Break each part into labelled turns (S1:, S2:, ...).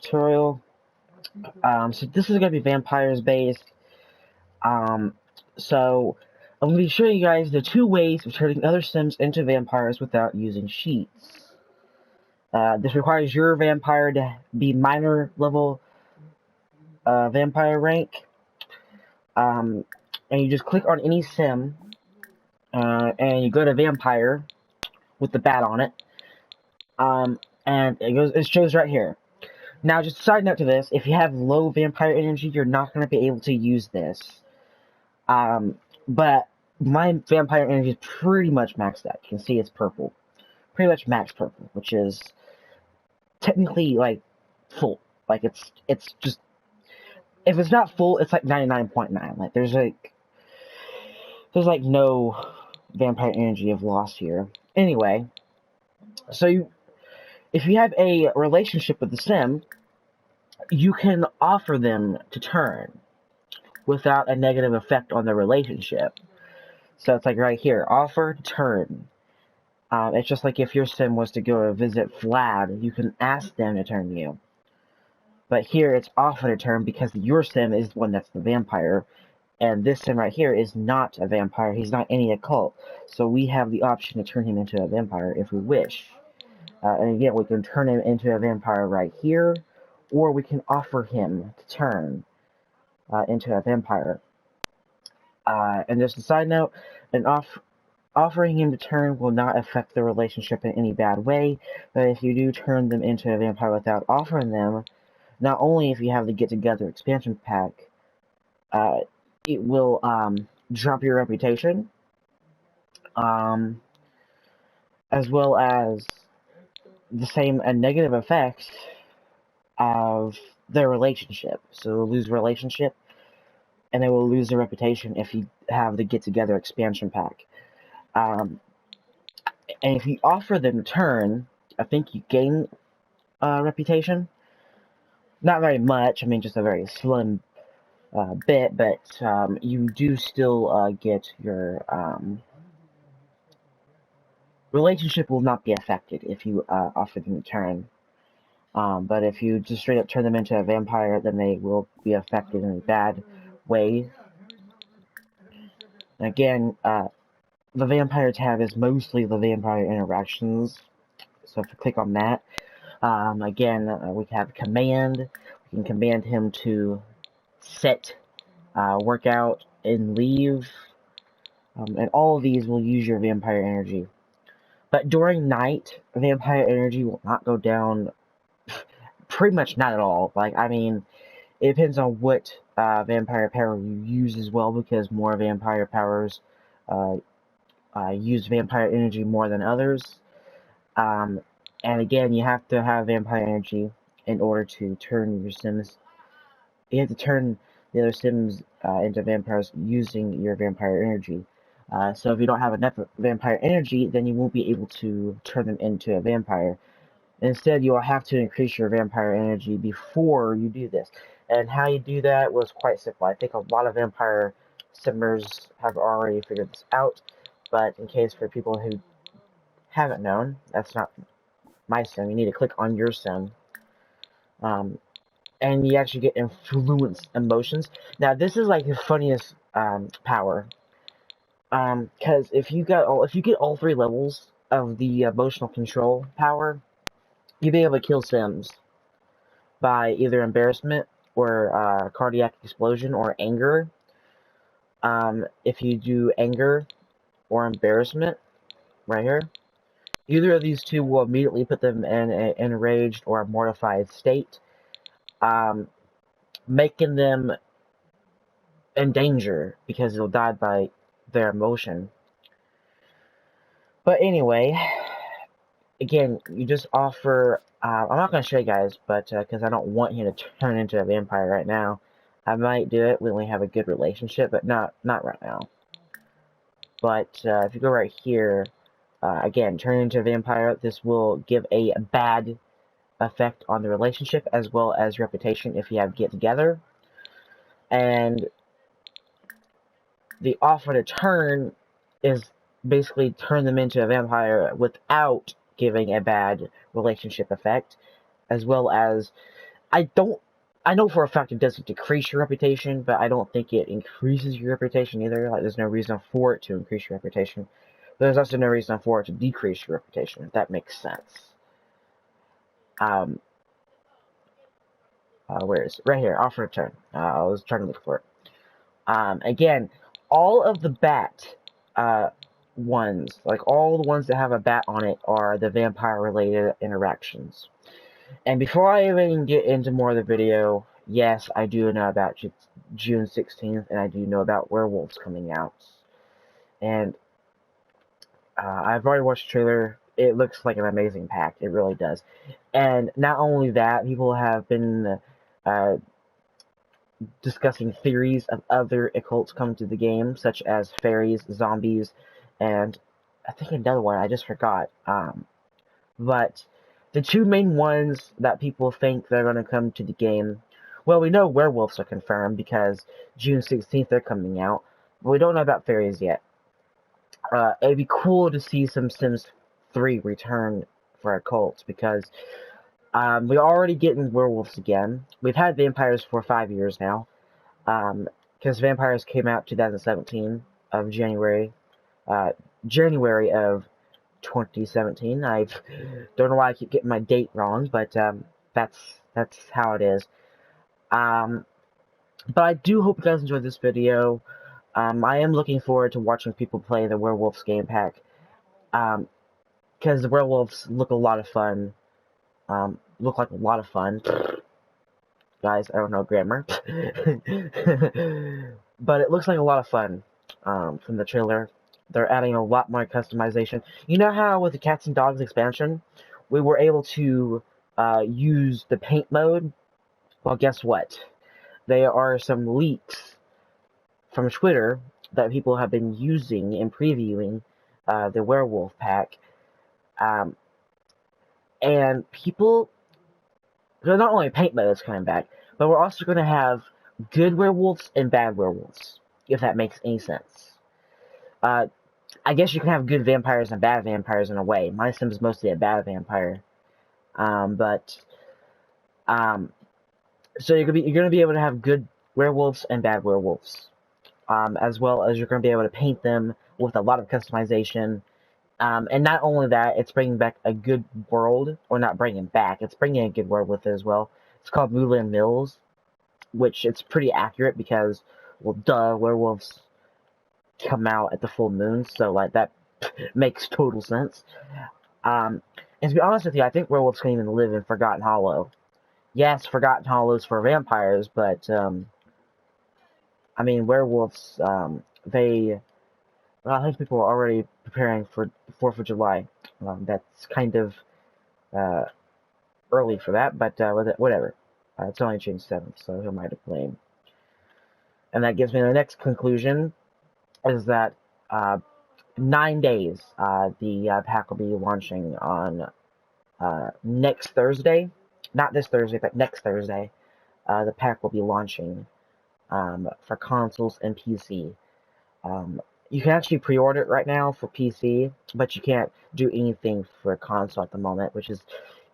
S1: tutorial. So this is going to be vampires based. So I'm going to be showing you guys the 2 ways of turning other sims into vampires without using sheets. This requires your vampire to be minor level vampire rank. And you just click on any sim, and you go to vampire with the bat on it. And it shows right here. Now, just a side note to this, if you have low vampire energy, you're not going to be able to use this. But my vampire energy is pretty much maxed out. You can see it's purple. Pretty much max purple, which is technically, like, full. Like, it's just... If it's not full, it's like 99.9. Like, there's no vampire energy of loss here. Anyway, so if you have a relationship with the sim, you can offer them to turn without a negative effect on the relationship. So it's like right here, offer to turn. It's just like if your sim was to go visit Vlad, you can ask them to turn you. But here it's offer to turn because your sim is the one that's the vampire. And this sim right here is not a vampire. He's not any occult. So we have the option to turn him into a vampire if we wish. And again, we can turn him into a vampire right here, or we can offer him to turn into a vampire. And just a side note, offering him to turn will not affect the relationship in any bad way, but if you do turn them into a vampire without offering them, not only if you have the Get Together expansion pack, it will drop your reputation, as well as the same negative effects of their relationship. So they'll lose relationship, and they will lose their reputation if you have the Get Together expansion pack. And if you offer them to turn, I think you gain reputation. Not very much, I mean just a very slim bit, but you do still get your relationship will not be affected if you offer them to turn. But if you just straight up turn them into a vampire, then they will be affected in a bad way. Again, the vampire tab is mostly the vampire interactions. So if you click on that, again, we have command. We can command him to set, workout, and leave. And all of these will use your vampire energy. But during night, vampire energy will not go down. Pretty much not at all. Like, I mean, it depends on what vampire power you use as well, because more vampire powers use vampire energy more than others. And again, you have to have vampire energy in order to turn your sims. You have to turn the other sims into vampires using your vampire energy. So if you don't have enough vampire energy, then you won't be able to turn them into a vampire. Instead, you will have to increase your vampire energy before you do this. And how you do that was quite simple. I think a lot of vampire simmers have already figured this out, but in case for people who haven't known, that's not my sim. You need to click on your sim. And you actually get influence emotions. Now, this is like the funniest power. Because if you get all 3 levels of the emotional control power, you'll be able to kill sims by either embarrassment or cardiac explosion or anger. If you do anger or embarrassment, right here, either of these 2 will immediately put them in an enraged or a mortified state, making them in danger because they'll die by their emotion. But anyway, again, you just offer, I'm not going to show you guys, but because I don't want him to turn into a vampire right now. I might do it when we have a good relationship, but not right now. But if you go right here, again, turn into a vampire, this will give a bad effect on the relationship as well as reputation if you have Get Together. And the offer to turn is basically turn them into a vampire without giving a bad relationship effect, as well as I know for a fact it doesn't decrease your reputation, but I don't think it increases your reputation either. Like, there's no reason for it to increase your reputation. But there's also no reason for it to decrease your reputation, if that makes sense. Um, where is it? Right here, offer return. I was trying to look for it. Again, all of the bat ones, like all the ones that have a bat on it, are the vampire-related interactions. And before I even get into more of the video, yes, I do know about June 16th, and I do know about werewolves coming out. And I've already watched the trailer. It looks like an amazing pack. It really does. And not only that, people have been discussing theories of other occults coming to the game, such as fairies, zombies, and I think another one I just forgot. But the two main ones that people think they're going to come to the game, well, we know werewolves are confirmed because June 16th they're coming out, but we don't know about fairies yet. It'd be cool to see some Sims 3 return for occults because we're already getting werewolves again. We've had vampires for 5 years now. Because vampires came out 2017 of January of 2017. I don't know why I keep getting my date wrong, but that's how it is. But I do hope you guys enjoyed this video. I am looking forward to watching people play the Werewolves game pack. Because the werewolves look a lot of fun. Look like a lot of fun. Guys, I don't know grammar. But it looks like a lot of fun from the trailer. They're adding a lot more customization. You know how with the Cats and Dogs expansion, we were able to use the paint mode? Well, guess what? There are some leaks from Twitter that people have been using and previewing the werewolf pack. And people... So not only paint mode is coming back, but we're also going to have good werewolves and bad werewolves, if that makes any sense. I guess you can have good vampires and bad vampires in a way. My sim is mostly a bad vampire, so you're gonna be able to have good werewolves and bad werewolves, as well as you're gonna be able to paint them with a lot of customization. And not only that, it's bringing back a good world, or not bringing back, it's bringing a good world with it as well. It's called Moulin Mills, which it's pretty accurate because, well, duh, werewolves come out at the full moon, so, like, that makes total sense. And to be honest with you, I think werewolves can even live in Forgotten Hollow. Yes, Forgotten Hollow's for vampires, but, I mean, werewolves, well, I think people are already preparing for the 4th of July. That's kind of early for that, but whatever. It's only June 7th, so who am I to blame? And that gives me the next conclusion, is that 9 days, the pack will be launching on next Thursday. Not this Thursday, but next Thursday. The pack will be launching for consoles and PC. You can actually pre-order it right now for PC, but you can't do anything for console at the moment, which is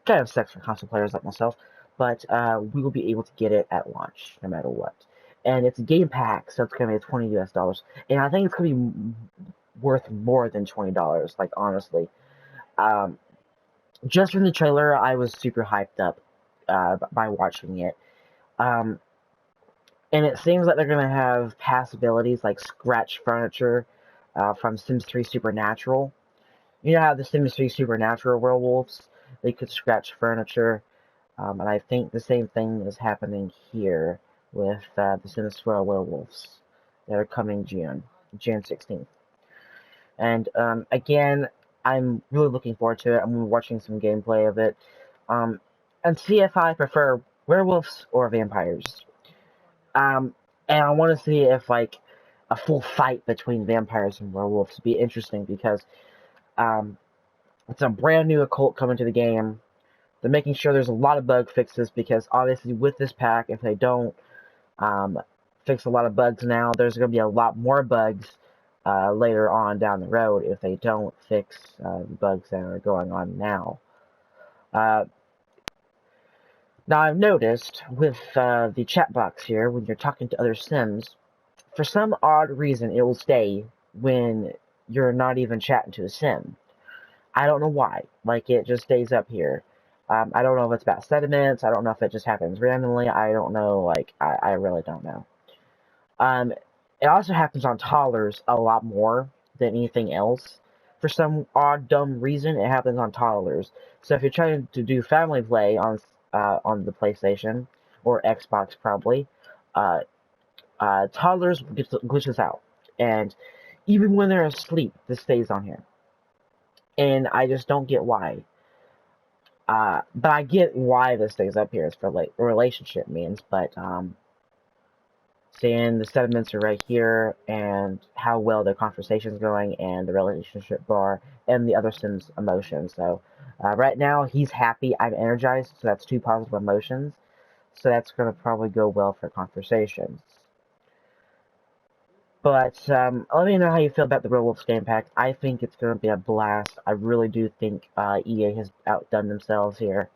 S1: kind of sucks for console players like myself. But we will be able to get it at launch, no matter what. And it's a game pack, so it's going to be $20 US. And I think it's going to be worth more than $20, like, honestly. Just from the trailer, I was super hyped up by watching it. And it seems like they're going to have past abilities like scratch furniture from Sims 3 Supernatural. You know how the Sims 3 Supernatural werewolves, they could scratch furniture. And I think the same thing is happening here with the Sims 4 werewolves that are coming June 16th. And again, I'm really looking forward to it. I'm watching some gameplay of it. And see if I prefer werewolves or vampires. And I want to see if, like, a full fight between vampires and werewolves would be interesting because it's a brand new occult coming to the game. They're making sure there's a lot of bug fixes because obviously with this pack, if they don't fix a lot of bugs now, there's going to be a lot more bugs later on down the road if they don't fix the bugs that are going on now. Now, I've noticed with the chat box here, when you're talking to other Sims, for some odd reason, it will stay when you're not even chatting to a Sim. I don't know why. Like, it just stays up here. I don't know if it's about sediments. I don't know if it just happens randomly. I don't know. Like, I really don't know. Um, it also happens on toddlers a lot more than anything else. For some odd, dumb reason, it happens on toddlers. So if you're trying to do family play on the PlayStation or Xbox, probably, uh, toddlers glitches out, and even when they're asleep, this stays on here, and I just don't get why. But I get why this stays up here. It's for like relationship means, but seeing the sediments are right here and how well the conversation's going and the relationship bar and the other Sim's emotions. So right now he's happy. I'm energized, so that's two positive emotions. So that's going to probably go well for conversations. But let me know how you feel about the werewolves game pack. I think it's going to be a blast. I really do think EA has outdone themselves here,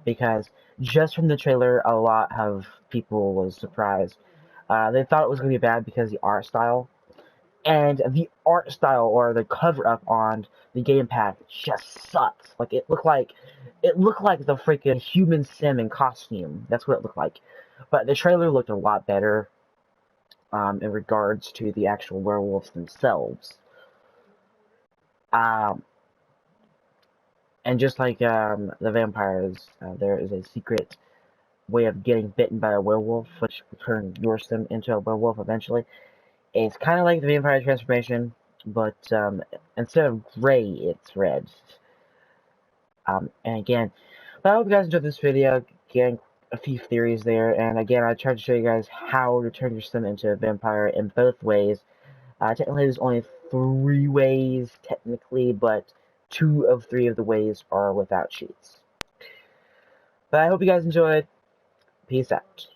S1: because just from the trailer, a lot of people was surprised. They thought it was going to be bad because of the art style, and the art style or the cover up on the game pack just sucks. Like it looked like the freaking human sim in costume. That's what it looked like. But the trailer looked a lot better in regards to the actual werewolves themselves. Um, and just like the vampires, there is a secret way of getting bitten by a werewolf, which will turn your sim into a werewolf eventually. It's kind of like the vampire transformation, but instead of gray, it's red. And again, but I hope you guys enjoyed this video. Again, a few theories there, and again, I tried to show you guys how to turn your sim into a vampire in both ways. Technically, there's only 3 ways, technically, but 2 of 3 of the ways are without cheats. But I hope you guys enjoyed. Peace out.